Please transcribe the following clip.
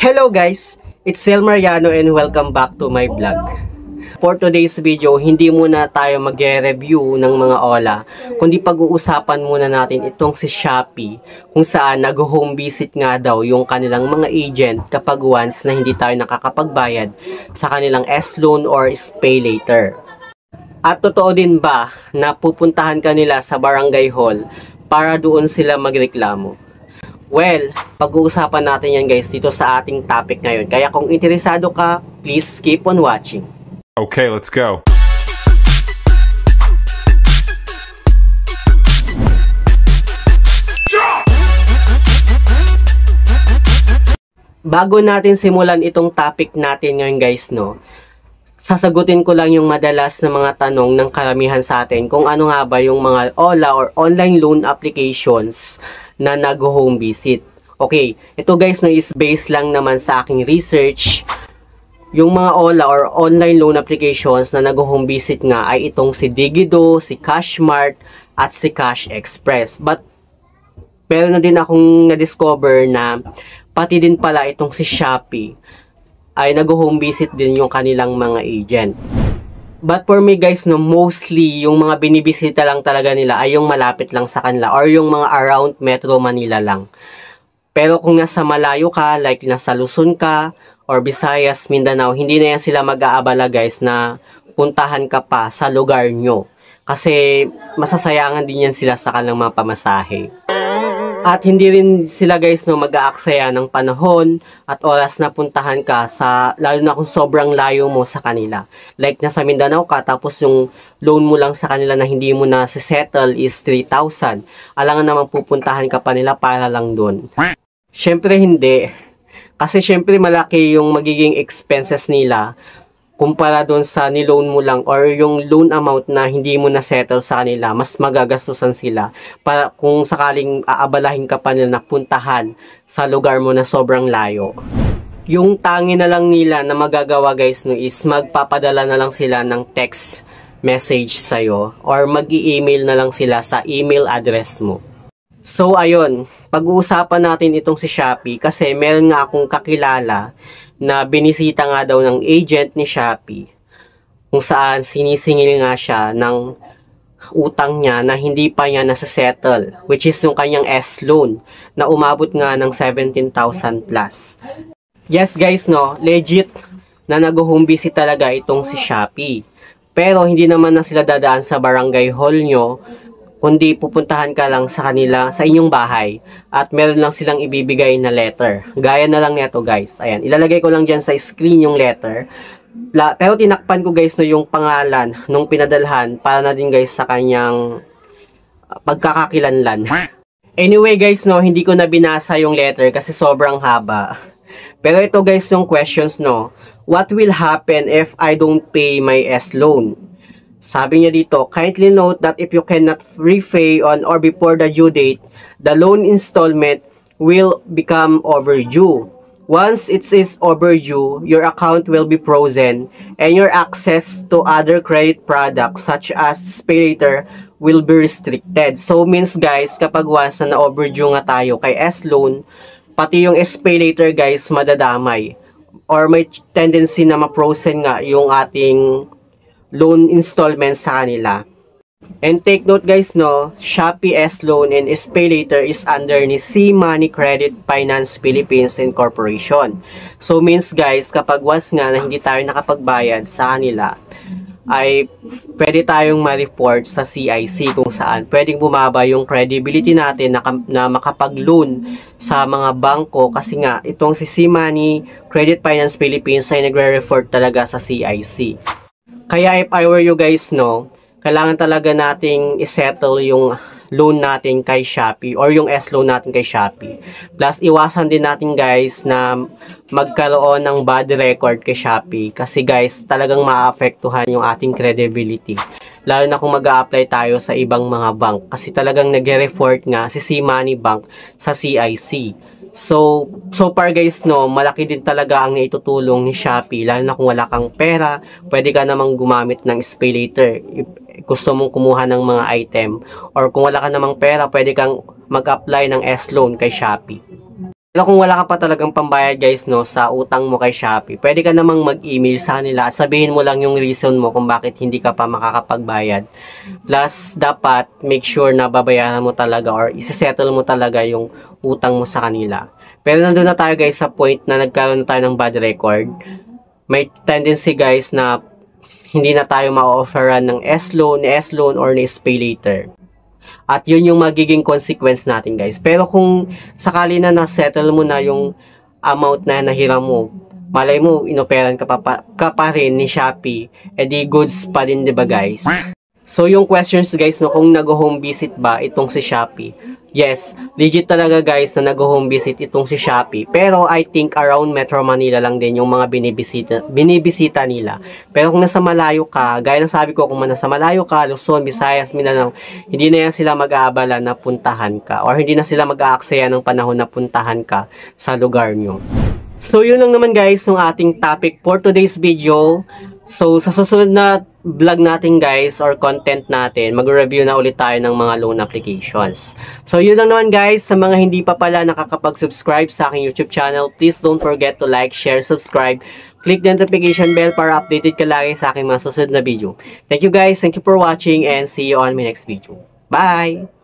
Hello guys! It's Sel Mariano and welcome back to my vlog. For today's video, hindi muna tayo mag-review ng mga OLA, kundi pag-uusapan muna natin itong si Shopee, kung saan nag-home visit nga daw yung kanilang mga agent kapag once na hindi tayo nakakapagbayad sa kanilang S-Loan or SPayLater. At totoo din ba na pupuntahan kanila sa barangay hall para doon sila magreklamo? Well, pag-uusapan natin yan guys dito sa ating topic ngayon. Kaya kung interesado ka, please keep on watching. Okay, let's go. Bago natin simulan itong topic natin ngayon guys, sasagutin ko lang yung madalas na mga tanong ng karamihan sa atin kung ano nga ba yung mga OLA or online loan applications na nag-home visit. Okay, ito guys is based lang naman sa aking research. Yung mga OLA or online loan applications na nag-home visit nga ay itong si Digido, si Cashmart, at si Cash Express. But meron na din akong na-discover na pati din pala itong si Shopee ay nag-home visit din yung kanilang mga agent. But for me guys, mostly yung mga binibisita lang talaga nila ay yung malapit lang sa kanila or yung mga around Metro Manila lang. Pero kung nasa malayo ka, like nasa Luzon ka or Visayas, Mindanao, hindi na yan sila mag-aabala guys na puntahan ka pa sa lugar nyo. Kasi masasayangan din yan sila sa kanilang mga pamasahe. At hindi rin sila guys mag-aaksaya ng panahon at oras na puntahan ka sa, lalo na kung sobrang layo mo sa kanila. Like nasa Mindanao ka tapos yung loan mo lang sa kanila na hindi mo na settle is 3,000. Alangan namang pupuntahan ka pa nila para lang doon. Syempre hindi. Kasi syempre malaki yung magiging expenses nila kumpara doon sa niloan mo lang or yung loan amount na hindi mo na settle sa kanila, mas magagastusan sila para kung sakaling aabalahin ka pa nila na puntahan sa lugar mo na sobrang layo. Yung tangi na lang nila na magagawa guys is magpapadala na lang sila ng text message sa'yo or mag-i-email na lang sila sa email address mo. So ayun, pag-uusapan natin itong si Shopee kasi meron nga akong kakilala na binisita nga daw ng agent ni Shopee kung saan sinisingil nga siya ng utang niya na hindi pa niya nasa-settle, which is yung kanyang S-loan na umabot nga ng 17,000 plus. Yes guys, legit na nag-home visit talaga itong si Shopee. Pero hindi naman na sila dadaan sa barangay hall nyo, kundi pupuntahan ka lang sa kanila, sa inyong bahay, at meron lang silang ibibigay na letter. Gaya na lang neto guys. Ayan, ilalagay ko lang dyan sa screen yung letter. Pero tinakpan ko guys yung pangalan nung pinadalhan para na din guys sa kanyang pagkakakilanlan. Anyway guys, hindi ko na binasa yung letter kasi sobrang haba. Pero ito guys yung questions, what will happen if I don't pay my S-loan? Sabi niya dito, kindly note that if you cannot repay on or before the due date, the loan installment will become overdue. Once it is overdue, your account will be frozen and your access to other credit products such as SPayLater will be restricted. So means guys, kapag once na overdue nga tayo kay S-Loan, pati yung SPayLater guys madadamay or may tendency na ma-frozen nga yung ating loan installment sa kanila. And take note guys, Shopee S-Loan and SPayLater is under ni C-Money Credit Finance Philippines Incorporation. So means guys, kapag once nga na hindi tayo nakapagbayad sa kanila, ay pwede tayong ma-report sa CIC kung saan pwedeng bumaba yung credibility natin na makapag-loan sa mga bangko kasi nga itong si C-Money Credit Finance Philippines ay nagre-report talaga sa CIC. Kaya if I were you guys, kailangan talaga nating isettle yung loan natin kay Shopee or yung S-loan natin kay Shopee. Plus, iwasan din natin guys na magkaroon ng bad record kay Shopee kasi guys, talagang maapektuhan yung ating credibility. Lalo na kung mag-a-apply tayo sa ibang mga bank kasi talagang nag-report nga si C-Money Bank sa CIC. So far guys, malaki din talaga ang naitutulong ni Shopee. Lalo na kung wala kang pera, pwede ka namang gumamit ng SPayLater. Gusto mong kumuha ng mga item. Or kung wala ka namang pera, pwede kang mag-apply ng S-Loan kay Shopee. Pero kung wala ka pa talagang pambayad guys no sa utang mo kay Shopee, pwede ka namang mag-email sa kanila at sabihin mo lang yung reason mo kung bakit hindi ka pa makakapagbayad. Plus, dapat make sure na babayaran mo talaga or isisettle mo talaga yung utang mo sa kanila. Pero nandun na tayo guys sa point na nagkaroon na tayo ng bad record. May tendency guys na hindi na tayo ma-offeran ng S-loan or ni SPay later. At yun yung magiging consequence natin guys. Pero kung sakali na na-settle mo na yung amount na nahiram mo, malay mo, inoperan ka pa rin ni Shopee, edi goods pa din, diba guys? So yung questions guys, no, kung nag-home visit ba itong si Shopee? Yes, legit talaga guys na nag-home visit itong si Shopee. Pero I think around Metro Manila lang din yung mga binibisita nila. Pero kung nasa malayo ka, gaya ng sabi ko, kung nasa malayo ka, Luzon, Visayas, Mindanao, hindi na yan sila mag-aabala na puntahan ka. Or hindi na sila mag-aaksaya ng panahon na puntahan ka sa lugar nyo. So yun lang naman guys yung ating topic for today's video. So sa susunod na vlog natin guys or content natin, mag-review na ulit tayo ng mga loan applications. So yun lang naman guys, sa mga hindi pa pala nakakapag-subscribe sa aking YouTube channel, please don't forget to like, share, subscribe, click the notification bell para updated ka lagi sa aking mga susunod na video. Thank you guys, thank you for watching and see you on my next video. Bye!